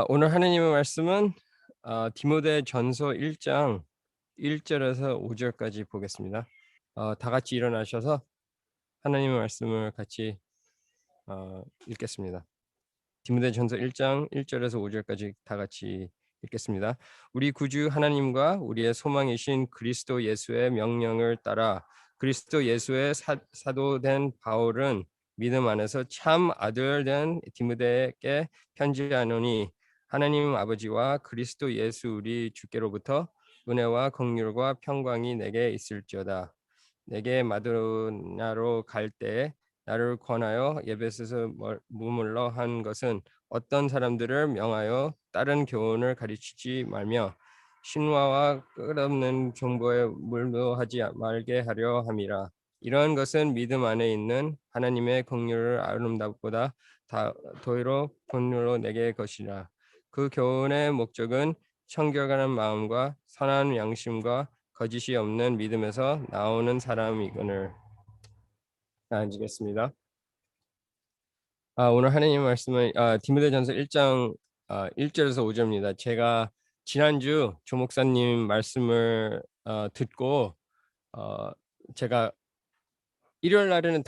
오늘 하느님의 말씀은 디모데 전서 1장 1절에서 5절까지 보겠습니다. 다 같이 일어나셔서 하나님의 말씀을 같이 읽겠습니다. 디모데 전서 1장 1절에서 5절까지 다 같이 읽겠습니다. 우리 구주 하나님과 우리의 소망이신 그리스도 예수의 명령을 따라 그리스도 예수의 사도된 바울은 믿음 안에서 참 아들 된 디모데에게 편지하노니 하나님 아버지와 그리스도 예수 우리 주께로부터 은혜와 긍휼과 평강이 내게 있을지어다. 내게 마도나로 갈 때에 나를 권하여 예배소서 머물러 한 것은 어떤 사람들을 명하여 다른 교훈을 가르치지 말며 신화와 끝없는 정보에 물도하지 말게 하려 함이라. 이러한 것은 믿음 안에 있는 하나님의 긍휼을 아름답보다 더이로 본률로 내게 것이라. 그 교훈의 목적은 청결한 마음과 선한 양심과 거짓이 없는 믿음에서 나오는 사람이거늘. 앉으겠습니다. 오늘 하나님 말씀은 디모데전서 1장 1절에서 5절입니다. 제가 지난주 조 목사님 말씀을 듣고 제가 일요일 날에는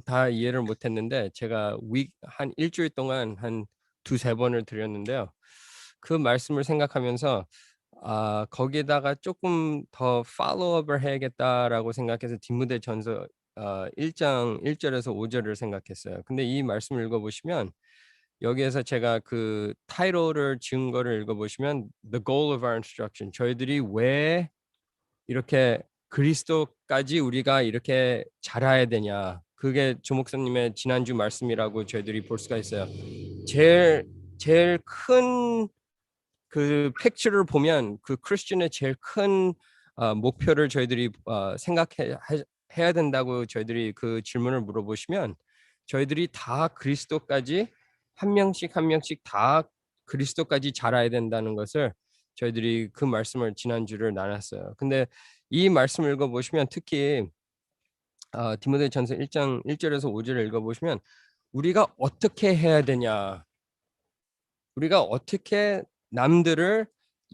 다 이해를 못했는데 제가 한 일주일 동안 한 두세 번을 드렸는데요. 그 말씀을 생각하면서 거기에다가 조금 더 팔로우업을 해야겠다라고 생각해서 디모데전서 1장 1절에서 5절을 생각했어요. 근데 이 말씀을 읽어보시면 여기에서 제가 그 타이틀을 지은 거를 읽어보시면 The goal of our instruction, 저희들이 왜 이렇게 그리스도까지 우리가 이렇게 자라야 되냐, 그게 조 목사님의 지난주 말씀이라고 저희들이 볼 수가 있어요. 제일 큰 그 팩트를 보면 그 크리스천의 제일 큰 목표를 저희들이 해야 된다고 저희들이 그 질문을 물어보시면 저희들이 다 그리스도까지 한 명씩 한 명씩 다 그리스도까지 자라야 된다는 것을 저희들이 그 말씀을 지난주를 나눴어요. 근데 이 말씀을 읽어보시면 특히 디모데전서 1장 1절에서 5절을 읽어보시면 우리가 어떻게 해야 되냐, 우리가 어떻게 남들을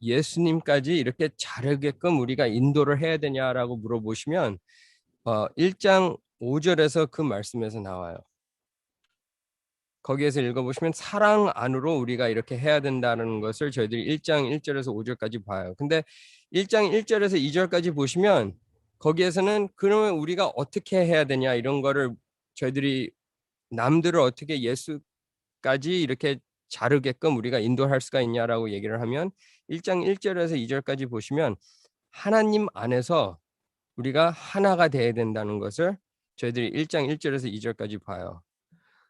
예수님까지 이렇게 자르게끔 우리가 인도를 해야 되냐라고 물어보시면 1장 5절에서 그 말씀에서 나와요. 거기에서 읽어보시면 사랑 안으로 우리가 이렇게 해야 된다는 것을 저희들이 1장 1절에서 5절까지 봐요. 근데 1장 1절에서 2절까지 보시면 거기에서는 그러면 우리가 어떻게 해야 되냐 이런 거를 저희들이 남들을 어떻게 예수까지 이렇게 자르게끔 우리가 인도할 수가 있냐라고 얘기를 하면 1장 1절에서 2절까지 보시면 하나님 안에서 우리가 하나가 돼야 된다는 것을 저희들이 1장 1절에서 2절까지 봐요.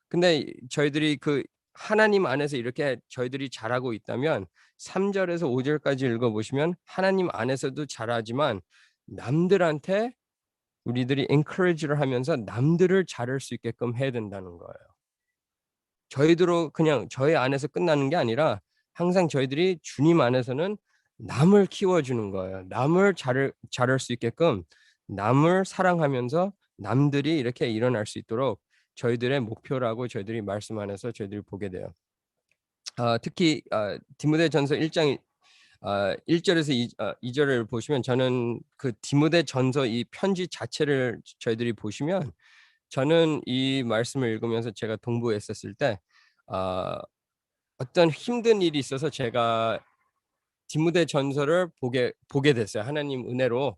근데 저희들이 그 하나님 안에서 이렇게 저희들이 자라고 있다면 3절에서 5절까지 읽어보시면 하나님 안에서도 자라지만 남들한테 우리들이 encourage를 하면서 남들을 자를 수 있게끔 해야 된다는 거예요. 저희들로 그냥 저희 안에서 끝나는 게 아니라 항상 저희들이 주님 안에서는 남을 키워주는 거예요. 남을 자를 수 있게끔 남을 사랑하면서 남들이 이렇게 일어날 수 있도록 저희들의 목표라고 저희들이 말씀 안에서 저희들이 보게 돼요. 특히 디모데전서 1장 1절에서 2절을 보시면 저는 그 디모데전서 이 편지 자체를 저희들이 보시면 저는 이 말씀을 읽으면서 제가 동부에 있었을 때 어떤 힘든 일이 있어서 제가 디모데전서를 보게 됐어요. 하나님 은혜로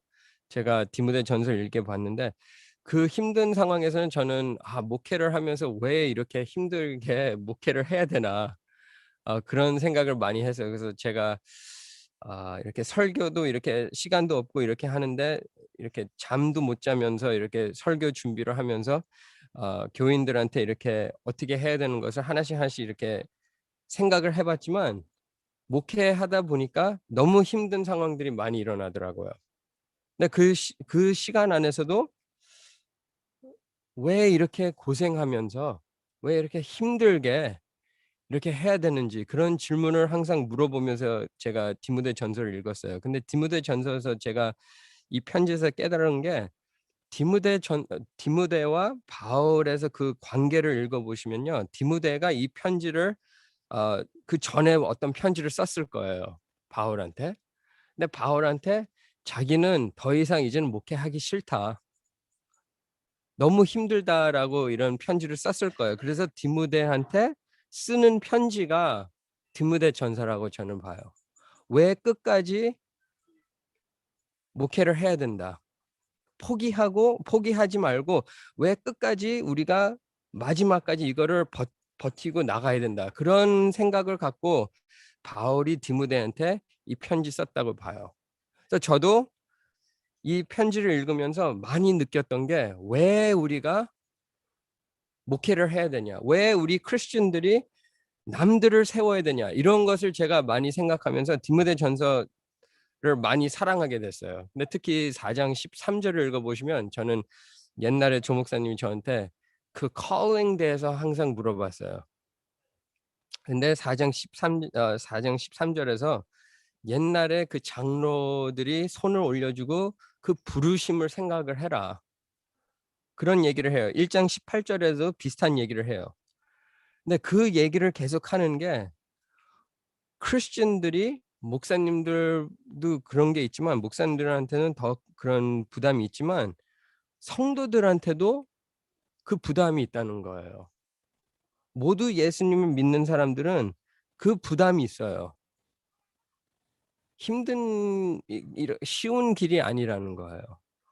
제가 디모데전서를 읽게 봤는데 그 힘든 상황에서는 저는 목회를 하면서 왜 이렇게 힘들게 목회를 해야 되나 그런 생각을 많이 했어요. 그래서 제가 이렇게 설교도 이렇게 시간도 없고 이렇게 하는데 이렇게 잠도 못 자면서 이렇게 설교 준비를 하면서 교인들한테 이렇게 어떻게 해야 되는 것을 하나씩 하나씩 이렇게 생각을 해봤지만 목회하다 보니까 너무 힘든 상황들이 많이 일어나더라고요. 근데 그 시간 안에서도 왜 이렇게 고생하면서 왜 이렇게 힘들게 이렇게 해야 되는지 그런 질문을 항상 물어보면서 제가 디모데전서를 읽었어요. 근데 디모데전서에서 제가 이 편지에서 깨달은 게 디모데와 바울에서 그 관계를 읽어보시면요, 디모데가 이 편지를 그 전에 어떤 편지를 썼을 거예요, 바울한테. 근데 바울한테 자기는 더 이상 이제는 목회하기 싫다. 너무 힘들다라고 이런 편지를 썼을 거예요. 그래서 디모데한테 쓰는 편지가 디모데 전서라고 저는 봐요. 왜 끝까지 목회를 해야 된다. 포기하지 말고 왜 끝까지 우리가 마지막까지 이거를 버티고 나가야 된다. 그런 생각을 갖고 바울이 디모데한테 이 편지 썼다고 봐요. 그래서 저도 이 편지를 읽으면서 많이 느꼈던 게 왜 우리가 목회를 해야 되냐? 왜 우리 크리스천들이 남들을 세워야 되냐? 이런 것을 제가 많이 생각하면서 디모데 전서를 많이 사랑하게 됐어요. 근데 특히 4장 13절을 읽어보시면 저는 옛날에 조 목사님이 저한테 그 calling 대해서 항상 물어봤어요. 근데 4장 13절에서 옛날에 그 장로들이 손을 올려주고 그 부르심을 생각을 해라. 그런 얘기를 해요. 1장 18절에도 비슷한 얘기를 해요. 근데 그 얘기를 계속 하는 게 크리스천들이 목사님들도 그런 게 있지만 목사님들한테는 더 그런 부담이 있지만 성도들한테도 그 부담이 있다는 거예요. 모두 예수님을 믿는 사람들은 그 부담이 있어요. 쉬운 길이 아니라는 거예요.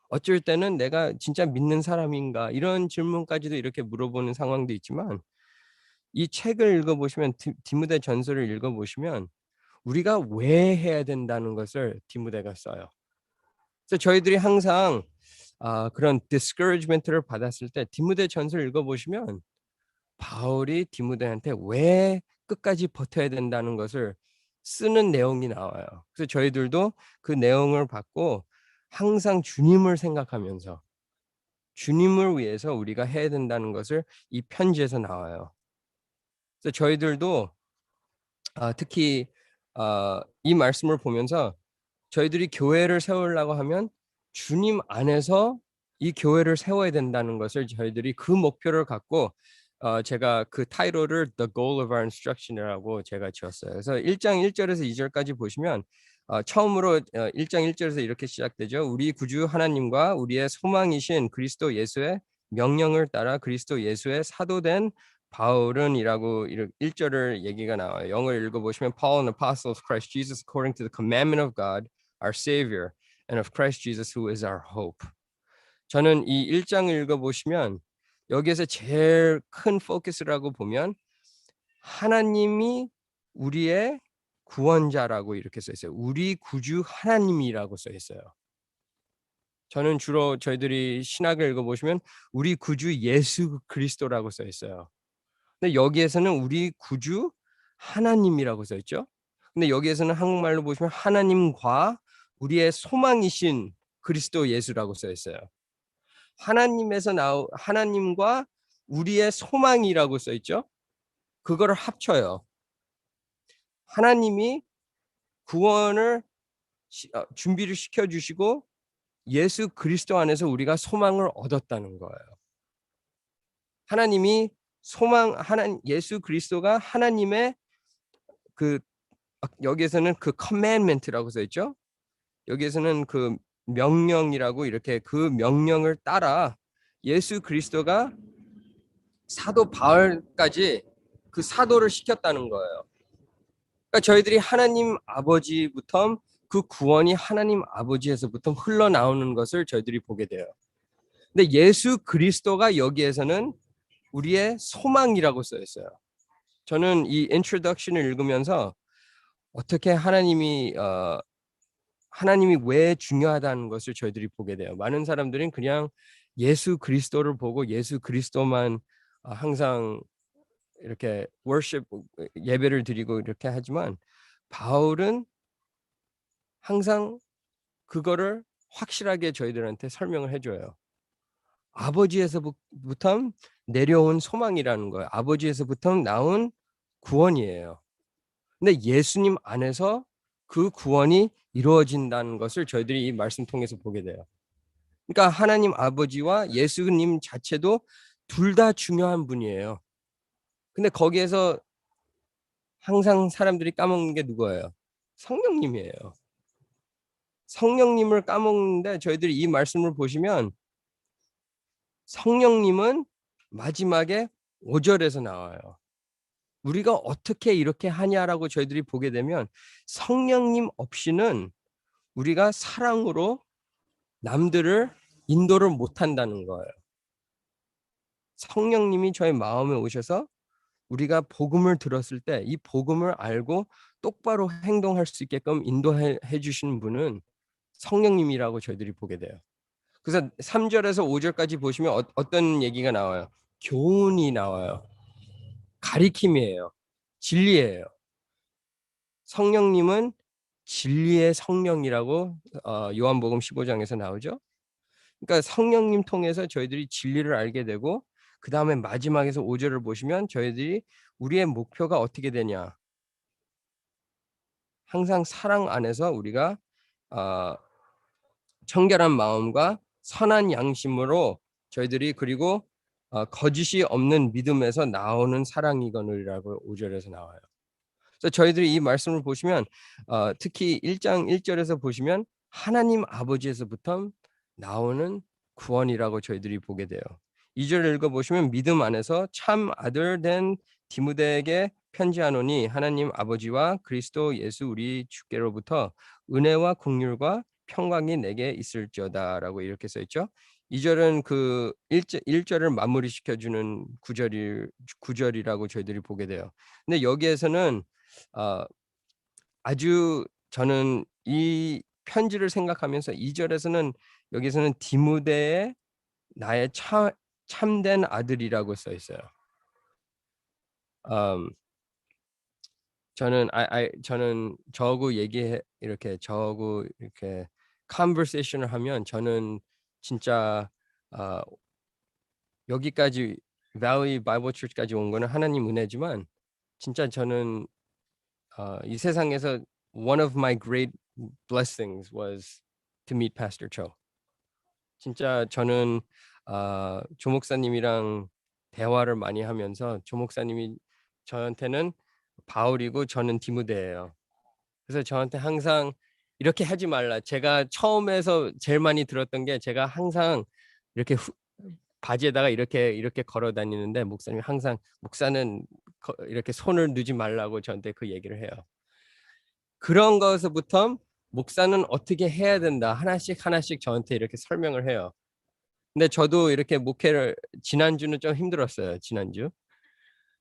어쩔 때는 내가 진짜 믿는 사람인가 이런 질문까지도 이렇게 물어보는 상황도 있지만 이 책을 읽어보시면 디모데 전서를 읽어보시면 우리가 왜 해야 된다는 것을 디모데가 써요. 그래서 저희들이 항상 그런 discouragement를 받았을 때 디모데 전서를 읽어보시면 바울이 디모데한테 왜 끝까지 버텨야 된다는 것을 쓰는 내용이 나와요. 그래서 저희들도 그 내용을 받고 항상 주님을 생각하면서 주님을 위해서 우리가 해야 된다는 것을 이 편지에서 나와요. 그래서 저희들도 특히 이 말씀을 보면서 저희들이 교회를 세우려고 하면 주님 안에서 이 교회를 세워야 된다는 것을 저희들이 그 목표를 갖고 제가 그 타이틀을 The Goal of Our Instruction이라고 제가 지었어요. 그래서 1장 1절에서 2절까지 보시면 처음으로 1장 1절에서 이렇게 시작되죠. 우리 구주 하나님과 우리의 소망이신 그리스도 예수의 명령을 따라 그리스도 예수의 사도된 바울은이라고 1절을 얘기가 나와요. 영어를 읽어보시면 Paul, an apostle of Christ Jesus, according to the commandment of God, our Savior, and of Christ Jesus, who is our hope. 저는 이 1장을 읽어보시면 여기에서 제일 큰 포커스라고 보면 하나님이 우리의 구원자라고 이렇게 써 있어요. 우리 구주 하나님이라고 써 있어요. 저는 주로 저희들이 신학을 읽어보시면 우리 구주 예수 그리스도라고 써 있어요. 근데 여기에서는 우리 구주 하나님이라고 써 있죠. 근데 여기에서는 한국말로 보시면 하나님과 우리의 소망이신 그리스도 예수라고 써 있어요. 하나님과 우리의 소망이라고 써 있죠. 그거를 합쳐요. 하나님이 구원을 준비를 시켜 주시고 예수 그리스도 안에서 우리가 소망을 얻었다는 거예요. 하나님이 예수 그리스도가 하나님의 그 여기에서는 그 commandment라고 써 있죠. 여기에서는 그 명령이라고 이렇게 그 명령을 따라 예수 그리스도가 사도 바울까지 그 사도를 시켰다는 거예요. 그러니까 저희들이 하나님 아버지부터 그 구원이 하나님 아버지에서부터 흘러나오는 것을 저희들이 보게 돼요. 근데 예수 그리스도가 여기에서는 우리의 소망이라고 써 있어요. 저는 이 introduction을 읽으면서 어떻게 하나님이 왜 중요하다는 것을 저희들이 보게 돼요. 많은 사람들은 그냥 예수 그리스도를 보고 예수 그리스도만 항상 이렇게 worship 예배를 드리고 이렇게 하지만 바울은 항상 그거를 확실하게 저희들한테 설명을 해줘요. 아버지에서부터 내려온 소망이라는 거예요. 아버지에서부터 나온 구원이에요. 근데 예수님 안에서 그 구원이 이루어진다는 것을 저희들이 이 말씀 통해서 보게 돼요. 그러니까 하나님 아버지와 예수님 자체도 둘 다 중요한 분이에요. 근데 거기에서 항상 사람들이 까먹는 게 누구예요? 성령님이에요. 성령님을 까먹는데 저희들이 이 말씀을 보시면 성령님은 마지막에 5절에서 나와요. 우리가 어떻게 이렇게 하냐라고 저희들이 보게 되면 성령님 없이는 우리가 사랑으로 남들을 인도를 못 한다는 거예요. 성령님이 저희 마음에 오셔서 우리가 복음을 들었을 때 이 복음을 알고 똑바로 행동할 수 있게끔 인도해 주시는 분은 성령님이라고 저희들이 보게 돼요. 그래서 3절에서 5절까지 보시면 어떤 얘기가 나와요? 교훈이 나와요. 가리킴이에요. 진리예요. 성령님은 진리의 성령이라고 요한복음 15장에서 나오죠. 그러니까 성령님 통해서 저희들이 진리를 알게 되고 그다음에 마지막에서 5절을 보시면 저희들이 우리의 목표가 어떻게 되냐? 항상 사랑 안에서 우리가 어 청결한 마음과 선한 양심으로 저희들이 그리고 거짓이 없는 믿음에서 나오는 사랑이거니라고 5절에서 나와요. 그래서 저희들이 이 말씀을 보시면 특히 1장 1절에서 보시면 하나님 아버지에서부터 나오는 구원이라고 저희들이 보게 돼요. 2절 읽어 보시면 믿음 안에서 참 아들 된 디모데에게 편지하노니 하나님 아버지와 그리스도 예수 우리 주께로부터 은혜와 긍휼과 평강이 내게 있을지어다라고 이렇게 써 있죠. 2절은 그 1절을 마무리시켜 주는 구절이라고 저희들이 보게 돼요. 근데 여기에서는 어 아주 저는 이 편지를 생각하면서 2절에서는 여기서는 디모데의 나의 참된 아들이라고 써 있어요. 음 저는 저하고 이렇게 저하고 이렇게 conversation을 하면 저는 진짜 어 여기까지 Valley Bible Church까지 온 거는 하나님 은혜지만 진짜 저는 이 세상에서 one of my great blessings was to meet Pastor Cho. 진짜 저는 조 목사님이랑 대화를 많이 하면서 조 목사님이 저한테는 바울이고 저는 디모데예요. 그래서 저한테 항상 이렇게 하지 말라. 제가 처음에서 제일 많이 들었던 게 제가 항상 이렇게 바지에다가 이렇게 걸어 다니는데 목사님이 항상 목사는 이렇게 손을 넣지 말라고 저한테 그 얘기를 해요. 그런 것부터 목사는 어떻게 해야 된다. 하나씩 저한테 이렇게 설명을 해요. 근데 저도 이렇게 목회를 지난주는 좀 힘들었어요. 지난주.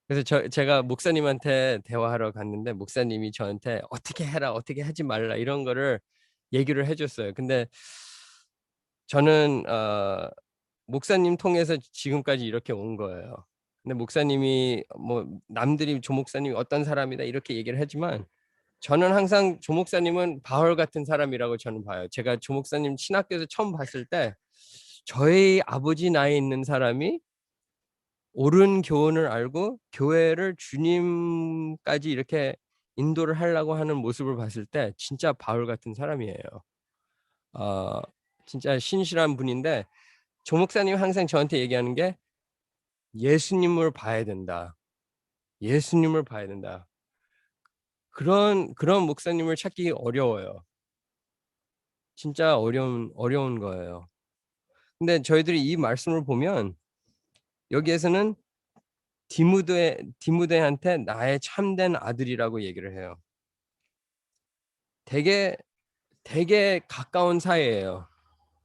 그래서 제가 목사님한테 대화하러 갔는데 목사님이 저한테 "어떻게 해라. 어떻게 하지 말라." 이런 거를 얘기를 해 줬어요. 근데 저는 목사님 통해서 지금까지 이렇게 온 거예요. 근데 목사님이 뭐 남들이 "조 목사님이 어떤 사람이다." 이렇게 얘기를 하지만 저는 항상 조 목사님은 바울 같은 사람이라고 저는 봐요. 제가 조 목사님 신학교에서 처음 봤을 때 저희 아버지 나이에 있는 사람이 옳은 교훈을 알고 교회를 주님까지 이렇게 인도를 하려고 하는 모습을 봤을 때 진짜 바울 같은 사람이에요. 어 진짜 신실한 분인데 조 목사님이 항상 저한테 얘기하는 게 "예수님을 봐야 된다. 예수님을 봐야 된다." 그런 목사님을 찾기 어려워요. 진짜 어려운 거예요. 근데 저희들이 이 말씀을 보면 여기에서는 디모데한테 나의 참된 아들이라고 얘기를 해요. 되게 되게 가까운 사이예요.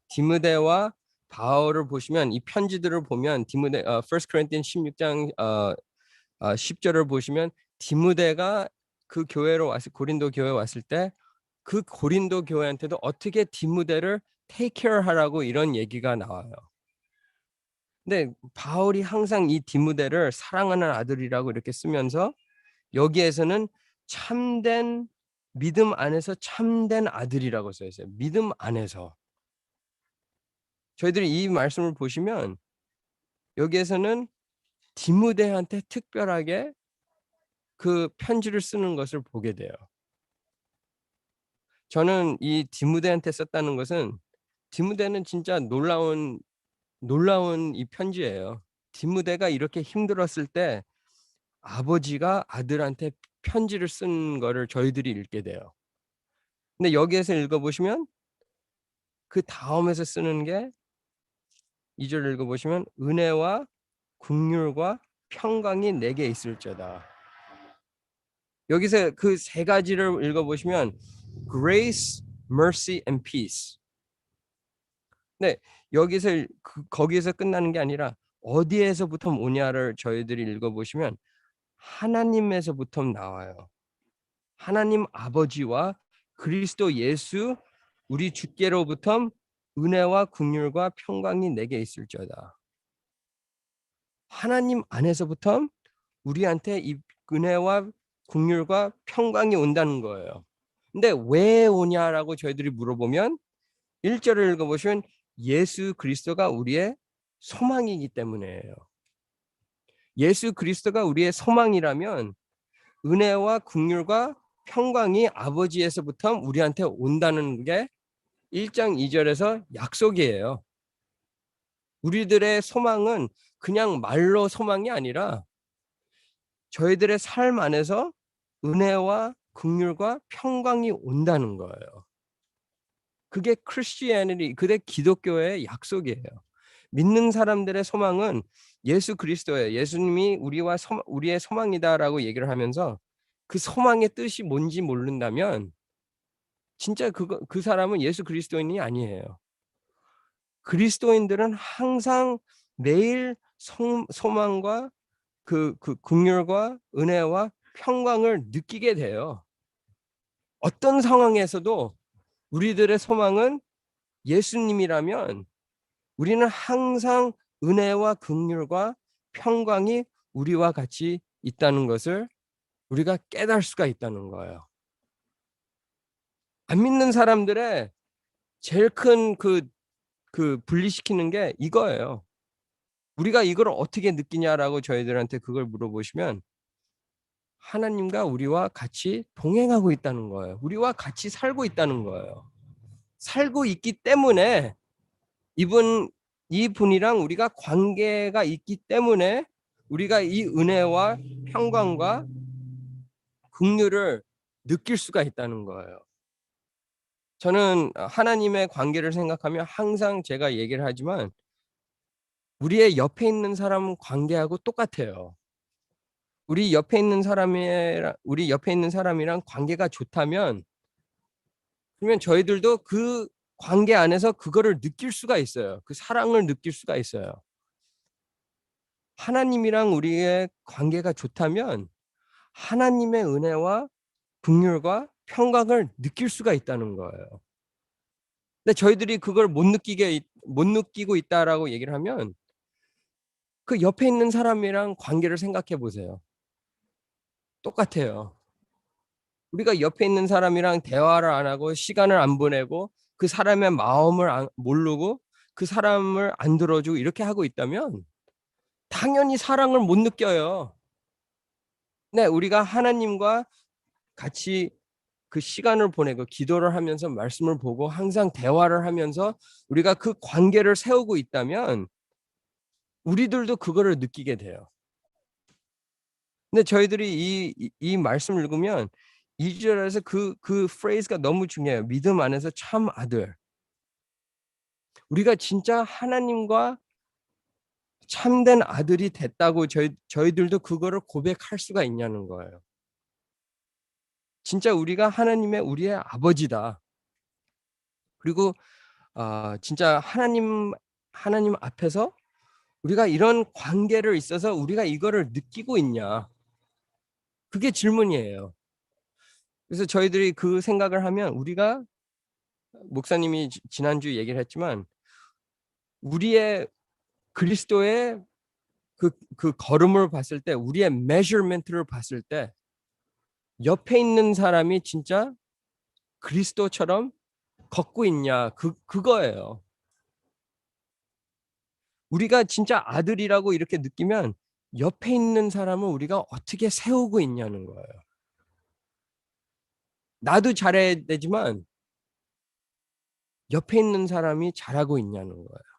디모데와 바울을 보시면 이 편지들을 보면 First Corinthians 16장 10절을 보시면 디모데가 그 교회로 왔을 고린도 교회에 왔을 때 그 고린도 교회한테도 어떻게 디모데를 take care 하라고 이런 얘기가 나와요. 근데 바울이 항상 이 디모데를 사랑하는 아들이라고 이렇게 쓰면서 여기에서는 참된 믿음 안에서 참된 아들이라고 써 있어요. 믿음 안에서. 저희들이 이 말씀을 보시면 여기에서는 디모데한테 특별하게 그 편지를 쓰는 것을 보게 돼요. 저는 이 디모데한테 썼다는 것은 디모데는 진짜 놀라운 이 편지예요. 디모데가 이렇게 힘들었을 때 아버지가 아들한테 편지를 쓴 거를 저희들이 읽게 돼요. 근데 여기에서 읽어보시면 그 다음에서 쓰는 게 2절 읽어보시면 은혜와 긍휼과 평강이 내게 있을지어다. 여기서 그 세 가지를 읽어보시면 grace, mercy and peace. 네, 여기서 거기에서 끝나는 게 아니라 어디에서부터 오냐를 저희들이 읽어보시면 하나님에서부터 나와요. 하나님 아버지와 그리스도 예수 우리 주께로부터 은혜와 긍휼과 평강이 내게 있을지어다. 하나님 안에서부터 우리한테 이 은혜와 긍휼과 평강이 온다는 거예요. 근데 왜 오냐라고 저희들이 물어보면 1절을 읽어보시면 예수 그리스도가 우리의 소망이기 때문이에요. 예수 그리스도가 우리의 소망이라면 은혜와 긍휼과 평강이 아버지에서부터 우리한테 온다는 게 1장 2절에서 약속이에요. 우리들의 소망은 그냥 말로 소망이 아니라 저희들의 삶 안에서 은혜와 긍휼과 평강이 온다는 거예요. 그게 크리스티애니티, 그게 기독교의 약속이에요. 믿는 사람들의 소망은 예수 그리스도예요. 예수님이 우리의 소망이다라고 얘기를 하면서 그 소망의 뜻이 뭔지 모른다면 진짜 그 사람은 예수 그리스도인이 아니에요. 그리스도인들은 항상 매일 소망과 그 긍휼과 은혜와 평강을 느끼게 돼요. 어떤 상황에서도 우리들의 소망은 예수님이라면 우리는 항상 은혜와 긍휼과 평강이 우리와 같이 있다는 것을 우리가 깨달을 수가 있다는 거예요. 안 믿는 사람들의 제일 큰 분리시키는 게 이거예요. 우리가 이걸 어떻게 느끼냐라고 저희들한테 그걸 물어보시면 하나님과 우리와 같이 동행하고 있다는 거예요. 우리와 같이 살고 있다는 거예요. 살고 있기 때문에 이분이랑 우리가 관계가 있기 때문에 우리가 이 은혜와 평강과 긍휼을 느낄 수가 있다는 거예요. 저는 하나님의 관계를 생각하면 항상 제가 얘기를 하지만 우리의 옆에 있는 사람 관계하고 똑같아요. 우리 옆에 있는 사람이랑 관계가 좋다면 그러면 저희들도 그 관계 안에서 그거를 느낄 수가 있어요. 그 사랑을 느낄 수가 있어요. 하나님이랑 우리의 관계가 좋다면 하나님의 은혜와 긍휼과 평강을 느낄 수가 있다는 거예요. 근데 저희들이 그걸 못 느끼고 있다라고 얘기를 하면 그 옆에 있는 사람이랑 관계를 생각해 보세요. 똑같아요. 우리가 옆에 있는 사람이랑 대화를 안 하고 시간을 안 보내고 그 사람의 마음을 모르고 그 사람을 안 들어주고 이렇게 하고 있다면 당연히 사랑을 못 느껴요. 네, 우리가 하나님과 같이 그 시간을 보내고 기도를 하면서 말씀을 보고 항상 대화를 하면서 우리가 그 관계를 세우고 있다면 우리들도 그거를 느끼게 돼요. 근데 저희들이 이 말씀을 읽으면 2절에서 그 프레이즈가 너무 중요해요. 믿음 안에서 참 아들. 우리가 진짜 하나님과 참된 아들이 됐다고 저희들도 그거를 고백할 수가 있냐는 거예요. 진짜 우리가 우리의 아버지다. 그리고 진짜 하나님 앞에서 우리가 이런 관계를 있어서 우리가 이거를 느끼고 있냐. 그게 질문이에요. 그래서 저희들이 그 생각을 하면 우리가 목사님이 지난주 얘기를 했지만 우리의 그리스도의 그 걸음을 봤을 때 우리의 measurement를 봤을 때 옆에 있는 사람이 진짜 그리스도처럼 걷고 있냐 그거예요. 우리가 진짜 아들이라고 이렇게 느끼면 옆에 있는 사람을 우리가 어떻게 세우고 있냐는 거예요. 나도 잘해야 되지만 옆에 있는 사람이 잘하고 있냐는 거예요.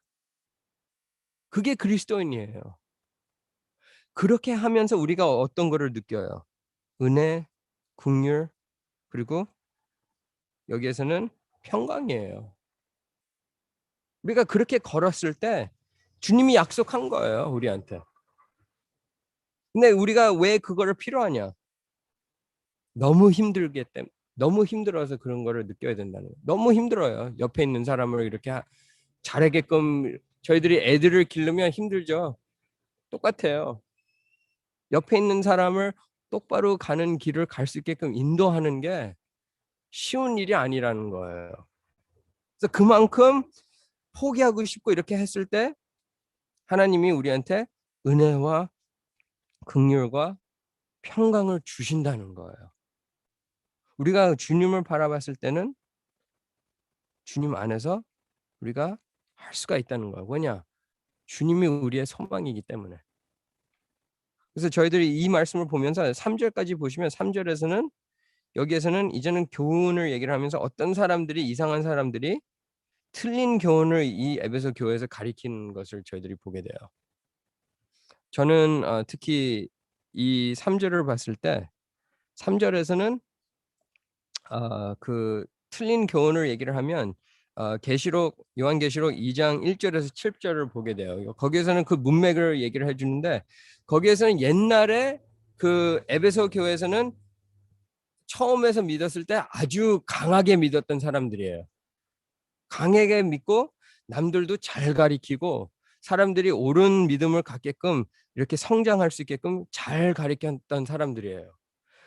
그게 그리스도인이에요. 그렇게 하면서 우리가 어떤 거를 느껴요? 은혜, 긍휼, 그리고 여기에서는 평강이에요. 우리가 그렇게 걸었을 때 주님이 약속한 거예요, 우리한테. 근데 우리가 왜 그거를 필요하냐? 너무 힘들어서 그런 거를 느껴야 된다는 거예요. 너무 힘들어요. 옆에 있는 사람을 이렇게 잘하게끔 저희들이 애들을 기르면 힘들죠. 똑같아요. 옆에 있는 사람을 똑바로 가는 길을 갈 수 있게끔 인도하는 게 쉬운 일이 아니라는 거예요. 그래서 그만큼 포기하고 싶고 이렇게 했을 때 하나님이 우리한테 은혜와 긍휼과 평강을 주신다는 거예요. 우리가 주님을 바라봤을 때는 주님 안에서 우리가 할 수가 있다는 거예요. 왜냐? 주님이 우리의 소망이기 때문에. 그래서 저희들이 이 말씀을 보면서 3절까지 보시면 3절에서는 여기에서는 이제는 교훈을 얘기를 하면서 어떤 사람들이 이상한 사람들이 틀린 교훈을 이 에베소 교회에서 가리키는 것을 저희들이 보게 돼요. 저는 특히 이 3절을 봤을 때 3절에서는 그 틀린 교훈을 얘기를 하면 계시록 요한계시록 2장 1절에서 7절을 보게 돼요. 거기에서는 그 문맥을 얘기를 해 주는데 거기에서는 옛날에 그 에베소 교회에서는 처음에서 믿었을 때 아주 강하게 믿었던 사람들이에요. 강하게 믿고 남들도 잘 가리키고 사람들이 옳은 믿음을 갖게끔 이렇게 성장할 수 있게끔 잘 가르쳤던 사람들이에요.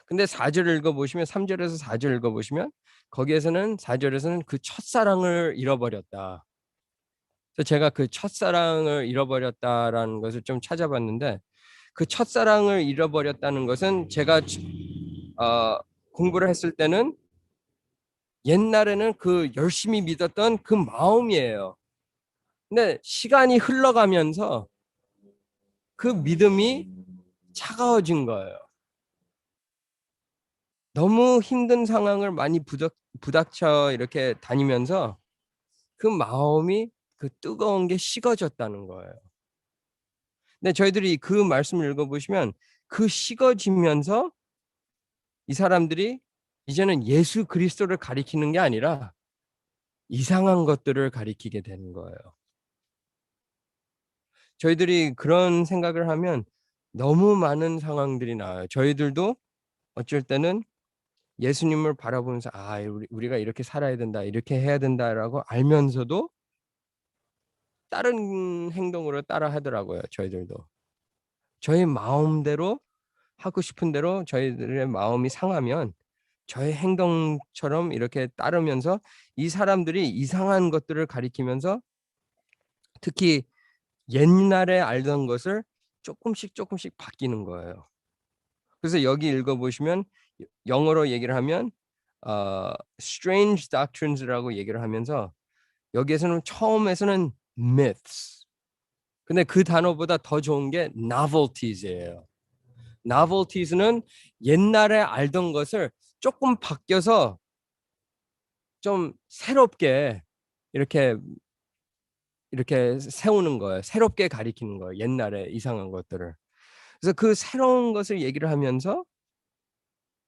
근데 4절을 읽어보시면 3절에서 4절 읽어보시면 거기에서는 4절에서는 그 첫사랑을 잃어버렸다. 그래서 제가 그 첫사랑을 잃어버렸다라는 것을 좀 찾아봤는데 그 첫사랑을 잃어버렸다는 것은 제가 어, 공부를 했을 때는 옛날에는 그 열심히 믿었던 그 마음이에요. 근데 시간이 흘러가면서 그 믿음이 차가워진 거예요. 너무 힘든 상황을 많이 부닥쳐 이렇게 다니면서 그 마음이 그 뜨거운 게 식어졌다는 거예요. 근데 저희들이 그 말씀을 읽어보시면 그 식어지면서 이 사람들이 이제는 예수 그리스도를 가리키는 게 아니라 이상한 것들을 가리키게 되는 거예요. 저희들이 그런 생각을 하면 너무 많은 상황들이 나와요. 저희들도 어쩔 때는 예수님을 바라보면서 우리가 이렇게 살아야 된다, 이렇게 해야 된다라고 알면서도 다른 행동으로 따라 하더라고요, 저희들도. 저희 마음대로 하고 싶은 대로 저희들의 마음이 상하면 저의 행동처럼 이렇게 따르면서 이 사람들이 이상한 것들을 가리키면서 특히 옛날에 알던 것을 조금씩 바뀌는 거예요. 그래서 여기 읽어보시면 영어로 얘기를 하면 strange doctrines라고 얘기를 하면서 여기에서는 처음에서는 myths. 근데 그 단어보다 더 좋은 게 novelties예요. novelties는 옛날에 알던 것을 조금 바뀌어서 좀 새롭게 이렇게 세우는 거예요. 새롭게 가리키는 거예요. 옛날에 이상한 것들을. 그래서 그 새로운 것을 얘기를 하면서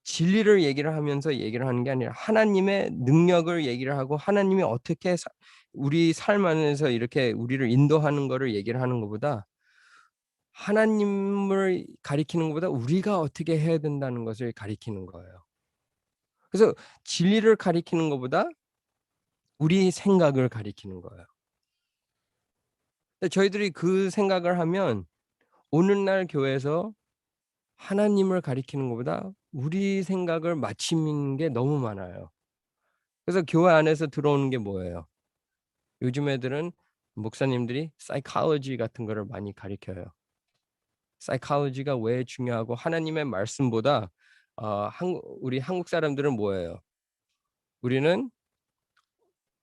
진리를 얘기를 하면서 얘기를 하는 게 아니라 하나님의 능력을 얘기를 하고 하나님이 어떻게 우리 삶 안에서 이렇게 우리를 인도하는 거를 얘기를 하는 것보다 하나님을 가리키는 것보다 우리가 어떻게 해야 된다는 것을 가리키는 거예요. 그래서 진리를 가리키는 것보다 우리 생각을 가리키는 거예요. 저희들이 그 생각을 하면 오늘날 교회에서 하나님을 가리키는 것보다 우리 생각을 맞추는 게 너무 많아요. 그래서 교회 안에서 들어오는 게 뭐예요? 요즘 애들은 목사님들이 사이콜로지 같은 거를 많이 가르쳐요. 사이콜로지가 왜 중요하고 하나님의 말씀보다 우리 한국 사람들은 뭐예요? 우리는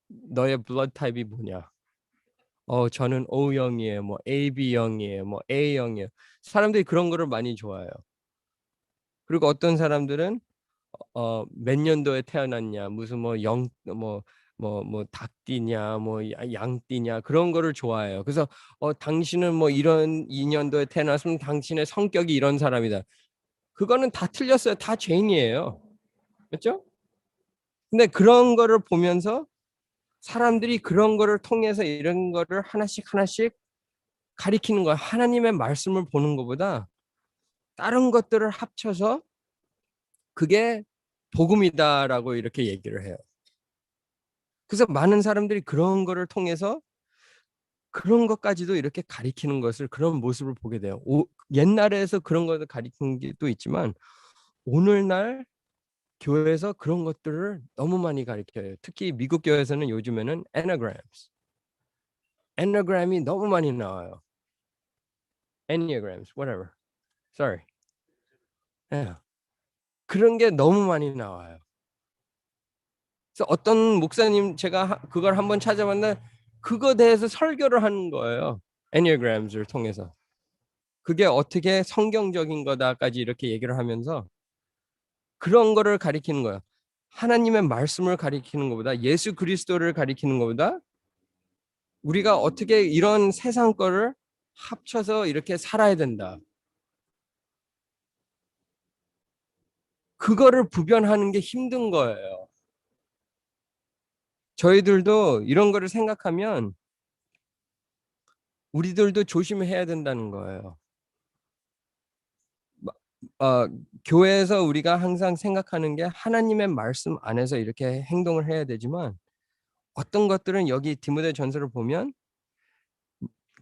너의 블러드 타입이 뭐냐? 저는 O형이에요. 뭐 AB형이에요. 뭐 A형이에요. 사람들이 그런 거를 많이 좋아해요. 그리고 어떤 사람들은 몇 년도에 태어났냐, 무슨 뭐 뭐 닭띠냐 뭐 양띠냐 그런 거를 좋아해요. 그래서 당신은 뭐 이런 인연도에 태어났으면 당신의 성격이 이런 사람이다. 그거는 다 틀렸어요. 다 죄인이에요. 그렇죠? 근데 그런 거를 보면서 사람들이 그런 거를 통해서 이런 거를 하나씩 하나씩 가리키는 거야. 하나님의 말씀을 보는 것보다 다른 것들을 합쳐서 그게 복음이다라고 이렇게 얘기를 해요. 그래서 많은 사람들이 그런 거를 통해서 그런 것까지도 이렇게 가리키는 것을 그런 모습을 보게 돼요. 옛날에서 그런 것을 가리키는 게 또 있지만 오늘날 교회에서 그런 것들을 너무 많이 가리켜요. 특히 미국 교회에서는 요즘에는 enneagram이 너무 많이 나와요. enneagrams, whatever. Sorry. 예. 그런 게 너무 많이 나와요. 그래서 어떤 목사님 제가 그걸 한번 찾아봤는데 그거 대해서 설교를 하는 거예요. enneagrams를 통해서. 그게 어떻게 성경적인 거다까지 이렇게 얘기를 하면서 그런 거를 가리키는 거예요. 하나님의 말씀을 가리키는 것보다 예수 그리스도를 가리키는 것보다 우리가 어떻게 이런 세상 거를 합쳐서 이렇게 살아야 된다. 그거를 구별하는 게 힘든 거예요. 저희들도 이런 거를 생각하면 우리들도 조심해야 된다는 거예요. 어, 교회에서 우리가 항상 생각하는 게 하나님의 말씀 안에서 이렇게 행동을 해야 되지만 어떤 것들은 여기 디모데 전서를 보면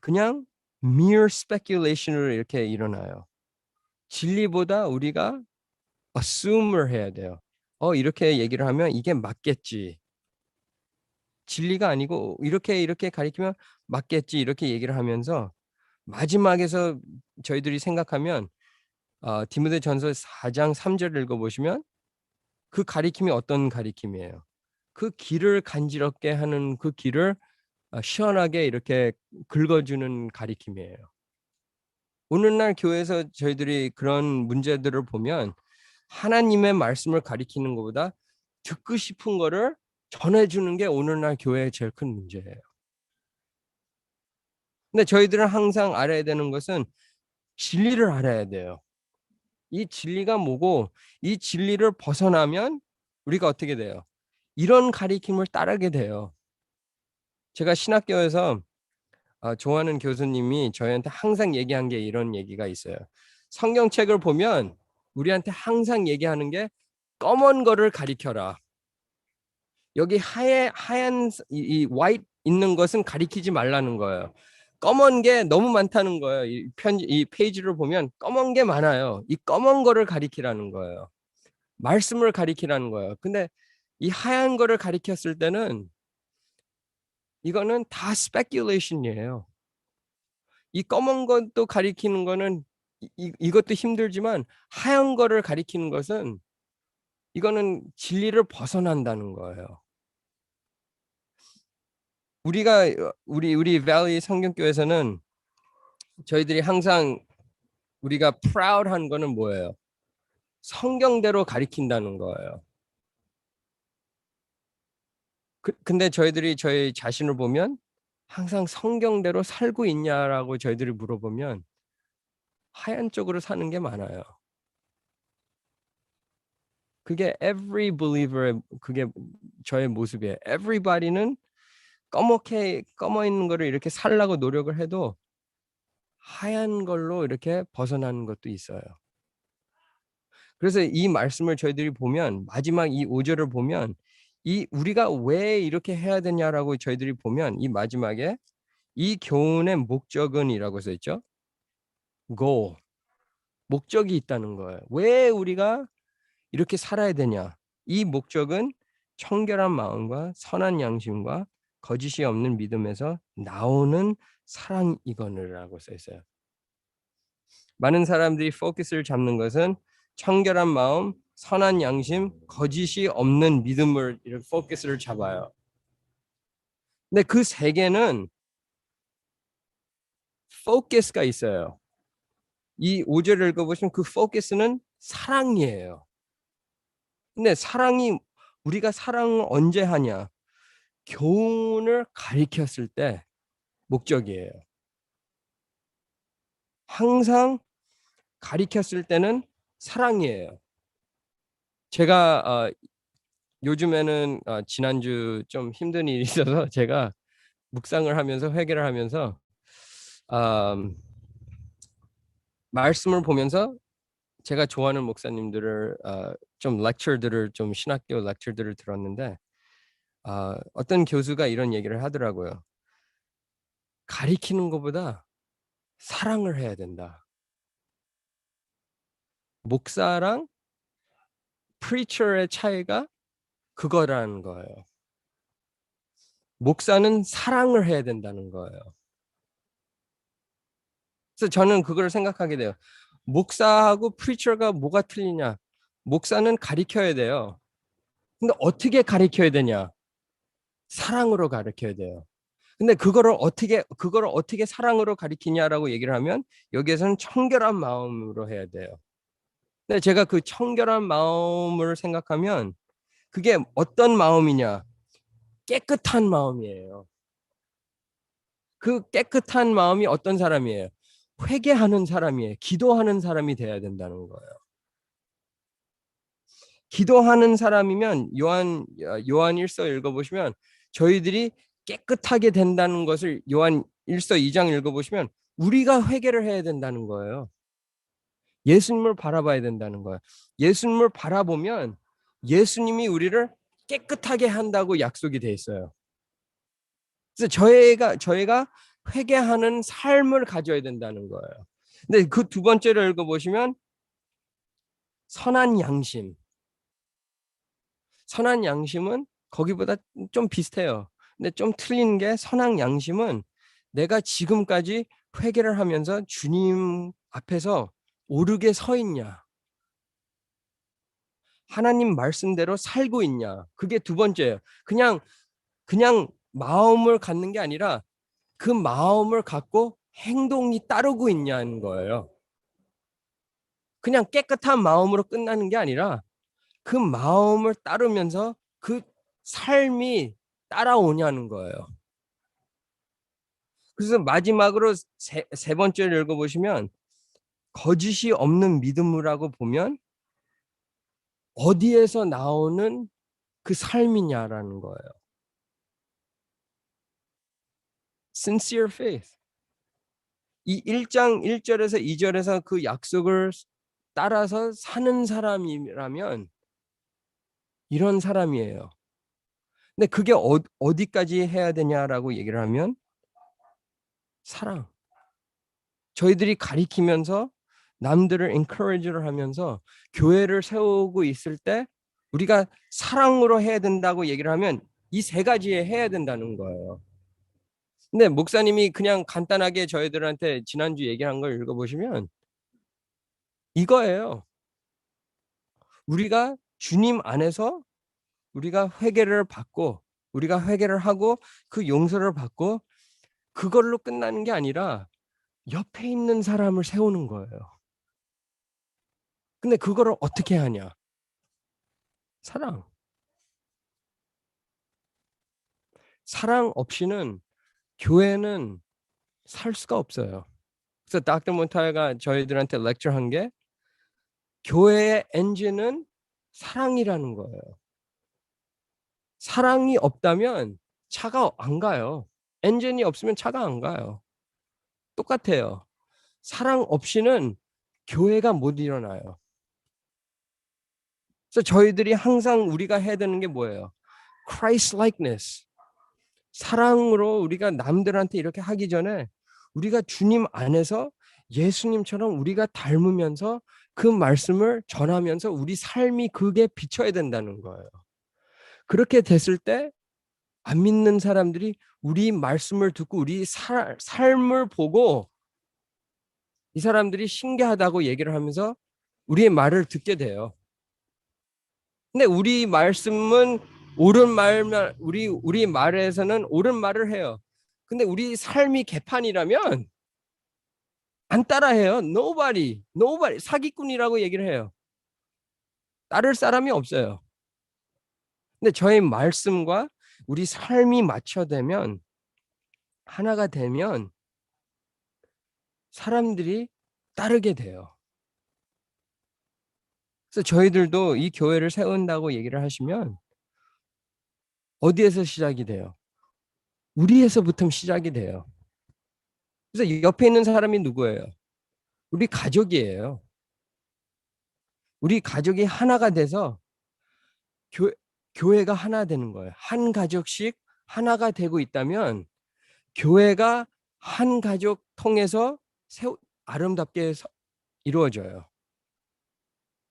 그냥 mere speculation으로 이렇게 일어나요. 진리보다 우리가 assume을 해야 돼요. 이렇게 얘기를 하면 이게 맞겠지. 진리가 아니고 이렇게 가리키면 맞겠지. 이렇게 얘기를 하면서 마지막에서 저희들이 생각하면 디모데 전서 4장 3절 읽어보시면 그 가리킴이 어떤 가리킴이에요? 그 길을 간지럽게 하는 그 길을 시원하게 이렇게 긁어주는 가리킴이에요. 오늘날 교회에서 저희들이 그런 문제들을 보면 하나님의 말씀을 가리키는 것보다 듣고 싶은 거를 전해주는 게 오늘날 교회의 제일 큰 문제예요. 근데 저희들은 항상 알아야 되는 것은 진리를 알아야 돼요. 이 진리가 뭐고 이 진리를 벗어나면 우리가 어떻게 돼요? 이런 가리킴을 따르게 돼요. 제가 신학교에서 좋아하는 교수님이 저희한테 항상 얘기한 게 이런 얘기가 있어요. 성경책을 보면 우리한테 항상 얘기하는 게 검은 거를 가리켜라. 여기 하얀 이 white 있는 것은 가리키지 말라는 거예요. 검은 게 너무 많다는 거예요. 이 페이지를 보면 검은 게 많아요. 이 검은 거를 가리키라는 거예요. 말씀을 가리키라는 거예요. 근데 이 하얀 거를 가리켰을 때는 이거는 다 speculation이에요. 이 검은 것도 가리키는 거는 이것도 힘들지만 하얀 거를 가리키는 것은 이거는 진리를 벗어난다는 거예요. 우리가 우리 밸리 성경교회에서는 저희들이 항상 우리가 proud한 거는 뭐예요? 성경대로 가리킨다는 거예요. 근데 저희들이 저희 자신을 보면 항상 성경대로 살고 있냐라고 저희들이 물어보면 하얀 쪽으로 사는 게 많아요. 그게 every believer의 그게 저의 모습이에요. everybody는 검어 있는 거를 이렇게 살라고 노력을 해도 하얀 걸로 이렇게 벗어나는 것도 있어요. 그래서 이 말씀을 저희들이 보면 마지막 이 5절을 보면 이 우리가 왜 이렇게 해야 되냐라고 저희들이 보면 이 마지막에 이 교훈의 목적은이라고 써 있죠. goal. 목적이 있다는 거예요. 왜 우리가 이렇게 살아야 되냐? 이 목적은 청결한 마음과 선한 양심과 거짓이 없는 믿음에서 나오는 사랑이거니라고 써 있어요. 많은 사람들이 포커스를 잡는 것은 청결한 마음, 선한 양심, 거짓이 없는 믿음을 이렇게 포커스를 잡아요. 근데 그 세 개는 포커스가 있어요. 이 5절을 읽어보시면 그 포커스는 사랑이에요. 근데 우리가 사랑을 언제 하냐? 교훈을 가리켰을 때 목적이에요. 항상 가리켰을 때는 사랑이에요. 제가 요즘에는 지난주 좀 힘든 일이 있어서 제가 묵상을 하면서 회개를 하면서 음, 말씀을 보면서 제가 좋아하는 목사님들을 좀 렉처들을 좀 신학교 렉처들을 들었는데 어떤 교수가 이런 얘기를 하더라고요. 가리키는 것보다 사랑을 해야 된다. 목사랑 프리처의 차이가 그거라는 거예요. 목사는 사랑을 해야 된다는 거예요. 그래서 저는 그걸 생각하게 돼요. 목사하고 프리처가 뭐가 틀리냐? 목사는 가리켜야 돼요. 근데 어떻게 가리켜야 되냐? 사랑으로 가리켜야 돼요. 근데 그거를 어떻게 사랑으로 가리키냐라고 얘기를 하면 여기에서는 청결한 마음으로 해야 돼요. 근데 제가 그 청결한 마음을 생각하면 그게 어떤 마음이냐? 깨끗한 마음이에요. 그 깨끗한 마음이 어떤 사람이에요? 회개하는 사람이에요. 기도하는 사람이 돼야 된다는 거예요. 기도하는 사람이면 요한 1서 읽어보시면 저희들이 깨끗하게 된다는 것을 요한 1서 2장 읽어보시면 우리가 회개를 해야 된다는 거예요. 예수님을 바라봐야 된다는 거예요. 예수님을 바라보면 예수님이 우리를 깨끗하게 한다고 약속이 돼 있어요. 그래서 저희가 회개하는 삶을 가져야 된다는 거예요. 근데 그 두 번째를 읽어보시면 선한 양심. 선한 양심은 거기보다 좀 비슷해요. 근데 좀 틀린 게 선한 양심은 내가 지금까지 회개를 하면서 주님 앞에서 오르게 서 있냐. 하나님 말씀대로 살고 있냐. 그게 두 번째예요. 그냥 마음을 갖는 게 아니라 그 마음을 갖고 행동이 따르고 있냐는 거예요. 그냥 깨끗한 마음으로 끝나는 게 아니라 그 마음을 따르면서 그 삶이 따라오냐는 거예요. 그래서 마지막으로 세 번째를 읽어보시면 거짓이 없는 믿음이라고 보면 어디에서 나오는 그 삶이냐라는 거예요. Sincere faith. 이 1장 1절에서 2절에서 그 약속을 따라서 사는 사람이라면 이런 사람이에요. 근데 그게 어디까지 해야 되냐라고 얘기를 하면 사랑. 저희들이 가리키면서 남들을 encourage를 하면서 교회를 세우고 있을 때 우리가 사랑으로 해야 된다고 얘기를 하면 이 세 가지에 해야 된다는 거예요. 근데 목사님이 그냥 간단하게 저희들한테 지난주 얘기한 걸 읽어보시면 이거예요. 우리가 주님 안에서 우리가 회개를 받고 우리가 회개를 하고 그 용서를 받고 그걸로 끝나는 게 아니라 옆에 있는 사람을 세우는 거예요. 근데 그거를 어떻게 하냐? 사랑. 사랑 없이는 교회는 살 수가 없어요. 그래서 닥터 몬타가 저희들한테 렉처한 게 교회의 엔진은 사랑이라는 거예요. 사랑이 없다면 차가 안 가요. 엔진이 없으면 차가 안 가요. 똑같아요. 사랑 없이는 교회가 못 일어나요. 그래서 저희들이 항상 우리가 해야 되는 게 뭐예요? Christ likeness. 사랑으로 우리가 남들한테 이렇게 하기 전에 우리가 주님 안에서 예수님처럼 우리가 닮으면서 그 말씀을 전하면서 우리 삶이 그게 비춰야 된다는 거예요. 그렇게 됐을 때 안 믿는 사람들이 우리 말씀을 듣고 우리 삶을 보고 이 사람들이 신기하다고 얘기를 하면서 우리의 말을 듣게 돼요. 근데 우리 말씀은 옳은 말만 우리 말에서는 옳은 말을 해요. 근데 우리 삶이 개판이라면 안 따라해요. nobody 사기꾼이라고 얘기를 해요. 따를 사람이 없어요. 근데 저의 말씀과 우리 삶이 맞춰되면, 하나가 되면 사람들이 따르게 돼요. 그래서 저희들도 이 교회를 세운다고 얘기를 하시면 어디에서 시작이 돼요? 우리에서부터 시작이 돼요. 그래서 옆에 있는 사람이 누구예요? 우리 가족이에요. 우리 가족이 하나가 돼서 교, 교회가 하나 되는 거예요. 한 가족씩 하나가 되고 있다면 교회가 한 가족 통해서 아름답게 이루어져요.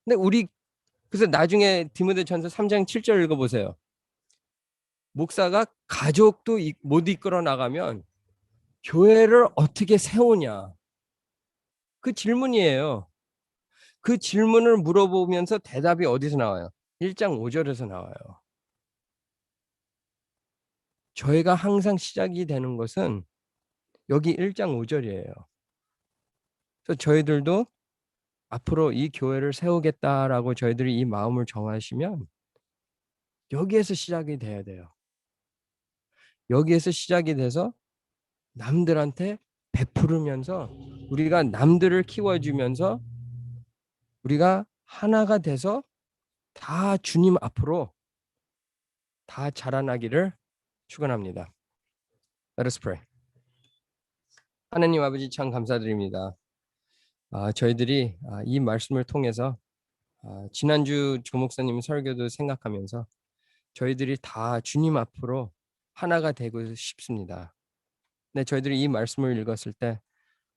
근데 그래서 나중에 디모데전서 3장 7절 읽어보세요. 목사가 가족도 못 이끌어 나가면 교회를 어떻게 세우냐? 그 질문이에요. 그 질문을 물어보면서 대답이 어디서 나와요? 1장 5절에서 나와요. 저희가 항상 시작이 되는 것은 여기 1장 5절이에요. 그래서 저희들도 앞으로 이 교회를 세우겠다라고 저희들이 이 마음을 정하시면 여기에서 시작이 돼야 돼요. 여기에서 시작이 돼서 남들한테 베푸르면서 우리가 남들을 키워주면서 우리가 하나가 돼서 다 주님 앞으로 다 자라나기를 축원합니다. Let us pray. 하나님 아버지 참 감사드립니다. 저희들이 이 말씀을 통해서 지난주 조 목사님 설교도 생각하면서 저희들이 다 주님 앞으로 하나가 되고 싶습니다. 근데 저희들이 이 말씀을 읽었을 때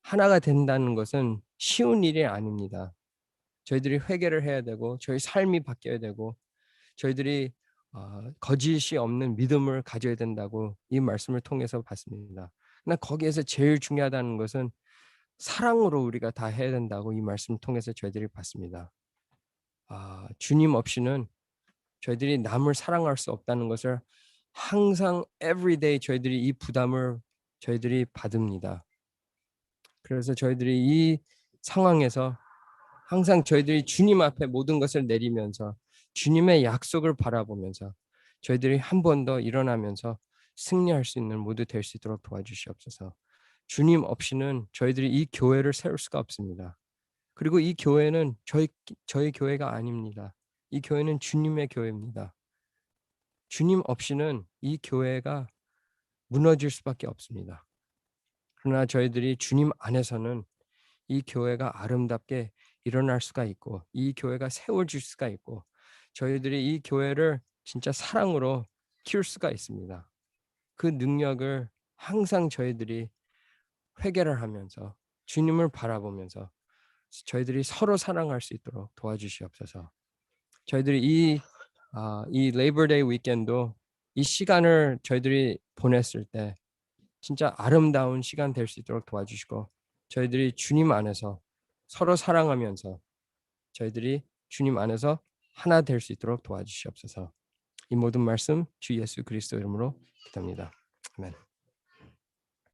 하나가 된다는 것은 쉬운 일이 아닙니다. 저희들이 회개를 해야 되고 저희 삶이 바뀌어야 되고 저희들이 거짓이 없는 믿음을 가져야 된다고 이 말씀을 통해서 봤습니다. 그러나 거기에서 제일 중요하다는 것은 사랑으로 우리가 다 해야 된다고 이 말씀을 통해서 저희들이 봤습니다. 주님 없이는 저희들이 남을 사랑할 수 없다는 것을 항상 everyday 저희들이 이 부담을 저희들이 받습니다. 그래서 저희들이 이 상황에서 항상 저희들이 주님 앞에 모든 것을 내리면서 주님의 약속을 바라보면서 저희들이 한 번 더 일어나면서 승리할 수 있는 모두 될 수 있도록 도와주시옵소서. 주님 없이는 저희들이 이 교회를 세울 수가 없습니다. 그리고 이 교회는 저희 교회가 아닙니다. 이 교회는 주님의 교회입니다. 주님 없이는 이 교회가 무너질 수밖에 없습니다. 그러나 저희들이 주님 안에서는 이 교회가 아름답게 일어날 수가 있고 이 교회가 세워질 수가 있고 저희들이 이 교회를 진짜 사랑으로 키울 수가 있습니다. 그 능력을 항상 저희들이 회개를 하면서 주님을 바라보면서 저희들이 서로 사랑할 수 있도록 도와주시옵소서. 저희들이 이 레이버데이 위켄도 이 시간을 저희들이 보냈을 때 진짜 아름다운 시간 될 수 있도록 도와주시고 저희들이 주님 안에서 서로 사랑하면서 저희들이 주님 안에서 하나 될 수 있도록 도와주시옵소서. 이 모든 말씀 주 예수 그리스도 이름으로 기도합니다. 아멘.